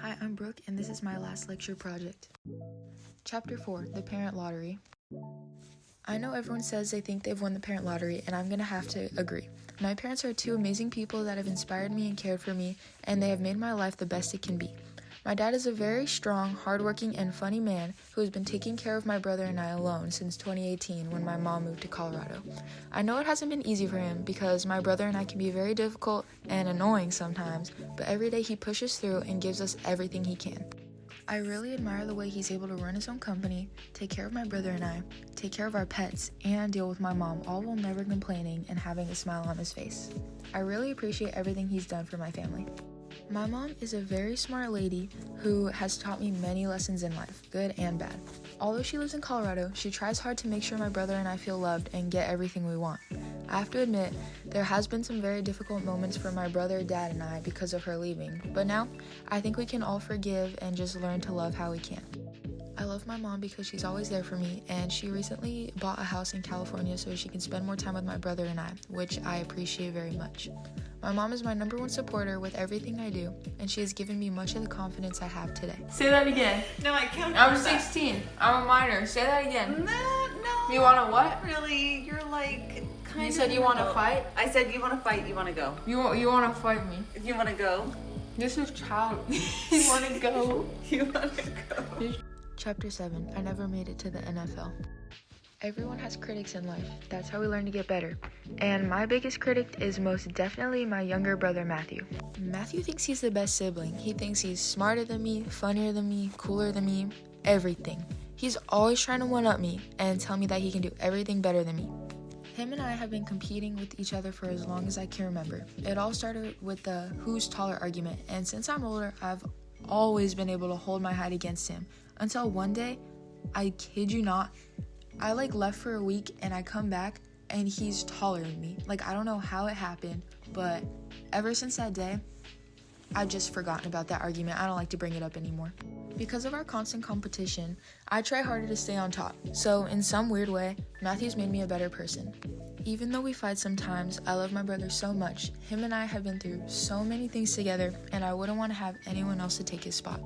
Hi, I'm Brooke, and this is my last lecture project. Chapter 4, The Parent Lottery. I know everyone says they think they've won the parent lottery, and I'm gonna have to agree. My parents are two amazing people that have inspired me and cared for me, and they have made my life the best it can be. My dad is a very strong, hardworking, and funny man who has been taking care of my brother and I alone since 2018 when my mom moved to Colorado. I know it hasn't been easy for him because my brother and I can be very difficult and annoying sometimes, but every day he pushes through and gives us everything he can. I really admire the way he's able to run his own company, take care of my brother and I, take care of our pets, and deal with my mom, all while never complaining and having a smile on his face. I really appreciate everything he's done for my family. My mom is a very smart lady who has taught me many lessons in life, good and bad. Although she lives in Colorado, she tries hard to make sure my brother and I feel loved and get everything we want. I have to admit, there has been some very difficult moments for my brother, dad, and I because of her leaving, but now I think we can all forgive and just learn to love how we can. I love my mom because she's always there for me, and she recently bought a house in California so she can spend more time with my brother and I, which I appreciate very much. My mom is my number one supporter with everything I do, and she has given me much of the confidence I have today. Say that again. No, I can't. I'm 16. I'm a minor. Say that again. No. You want to what? Really? You're like kind of. You said you want to fight? I said you want to fight. You want to go. You want to fight me? You want to go. This is child. You want to go? You want to go. Chapter 7, I never made it to the NFL. Everyone has critics in life. That's how we learn to get better. And my biggest critic is most definitely my younger brother, Matthew. Matthew thinks he's the best sibling. He thinks he's smarter than me, funnier than me, cooler than me, everything. He's always trying to one-up me and tell me that he can do everything better than me. Him and I have been competing with each other for as long as I can remember. It all started with the who's taller argument, and since I'm older, I've always been able to hold my height against him. Until one day, I kid you not, I left for a week and I come back and he's taller than me. I don't know how it happened, but ever since that day, I've just forgotten about that argument. I don't like to bring it up anymore. Because of our constant competition, I try harder to stay on top. So in some weird way, Matthew's made me a better person. Even though we fight sometimes, I love my brother so much. Him and I have been through so many things together, and I wouldn't want to have anyone else to take his spot.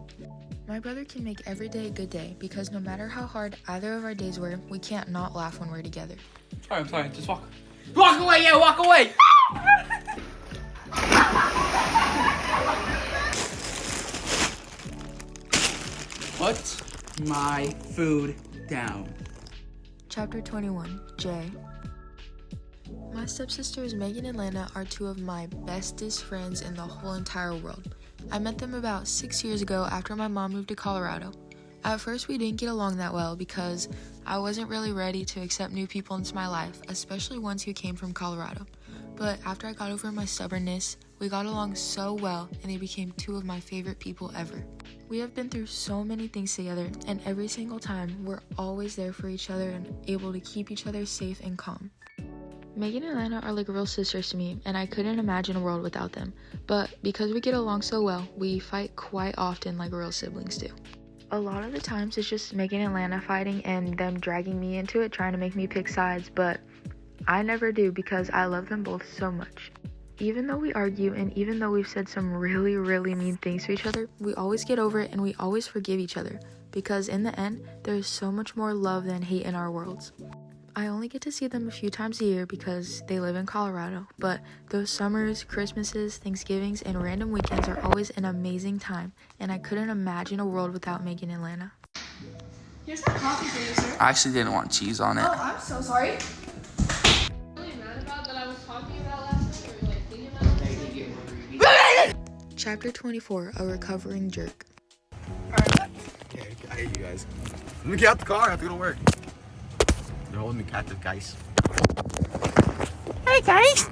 My brother can make every day a good day because no matter how hard either of our days were, we can't not laugh when we're together. I'm sorry. Just walk. Walk away, yeah, walk away! Put my food down. Chapter 21, Jay. My stepsisters Megan and Lana are two of my bestest friends in the whole entire world. I met them about 6 years ago after my mom moved to Colorado. At first we didn't get along that well because I wasn't really ready to accept new people into my life, especially ones who came from Colorado. But after I got over my stubbornness, we got along so well and they became two of my favorite people ever. We have been through so many things together, and every single time we're always there for each other and able to keep each other safe and calm. Megan and Lana are like real sisters to me, and I couldn't imagine a world without them. But because we get along so well, we fight quite often like real siblings do. A lot of the times it's just Megan and Lana fighting and them dragging me into it, trying to make me pick sides, but I never do because I love them both so much. Even though we argue and even though we've said some really, really mean things to each other, we always get over it and we always forgive each other because in the end, there's so much more love than hate in our worlds. I only get to see them a few times a year because they live in Colorado, but those summers, Christmases, Thanksgivings, and random weekends are always an amazing time, and I couldn't imagine a world without Megan and Lana. Here's some coffee for you, sir. I actually didn't want cheese on it. Oh, I'm so sorry. Really mad about that I was talking about last night or thinking about? Chapter 24, A Recovering Jerk. Okay, I hate you guys. Let me get out the car. I have to go to work. They're holding me captive, guys. Hey guys!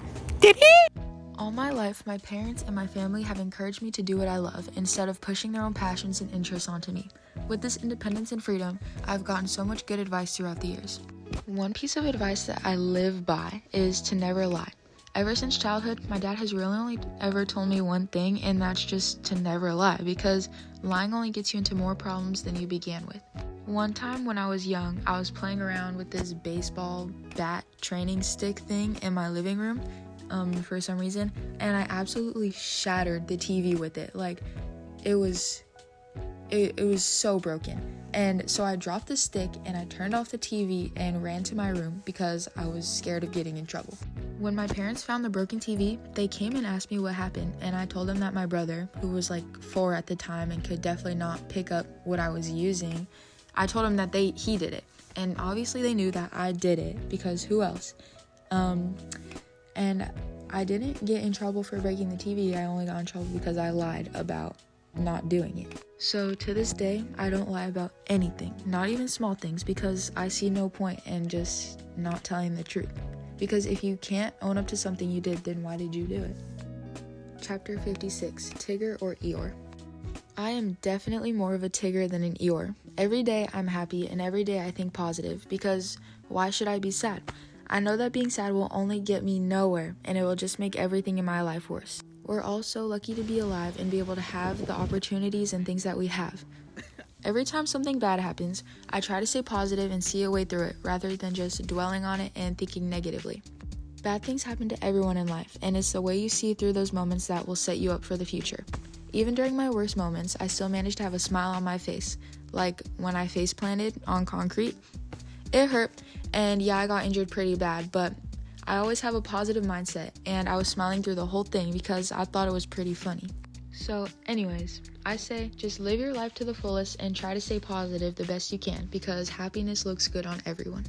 All my life, my parents and my family have encouraged me to do what I love instead of pushing their own passions and interests onto me. With this independence and freedom, I've gotten so much good advice throughout the years. One piece of advice that I live by is to never lie. Ever since childhood, my dad has really only ever told me one thing, and that's just to never lie, because lying only gets you into more problems than you began with. One time when I was young, I was playing around with this baseball bat training stick thing in my living room for some reason, and I absolutely shattered the TV with it. It was It was so broken. And so I dropped the stick and I turned off the TV and ran to my room because I was scared of getting in trouble. When my parents found the broken TV, they came and asked me what happened, and I told them that my brother, who was like 4 at the time and could definitely not pick up what I was using, I told him that he did it. And obviously they knew that I did it, because who else? And I didn't get in trouble for breaking the TV. I only got in trouble because I lied about not doing it. So to this day, I don't lie about anything, not even small things, because I see no point in just not telling the truth. Because if you can't own up to something you did, then why did you do it? Chapter 56, Tigger or Eeyore? I am definitely more of a Tigger than an Eeyore. Every day I'm happy and every day I think positive, because why should I be sad? I know that being sad will only get me nowhere, and it will just make everything in my life worse. We're all so lucky to be alive and be able to have the opportunities and things that we have. Every time something bad happens, I try to stay positive and see a way through it, rather than just dwelling on it and thinking negatively. Bad things happen to everyone in life, and it's the way you see through those moments that will set you up for the future. Even during my worst moments, I still managed to have a smile on my face, like when I face planted on concrete. It hurt, and yeah, I got injured pretty bad, but I always have a positive mindset, and I was smiling through the whole thing because I thought it was pretty funny. So anyways, I say just live your life to the fullest and try to stay positive the best you can, because happiness looks good on everyone.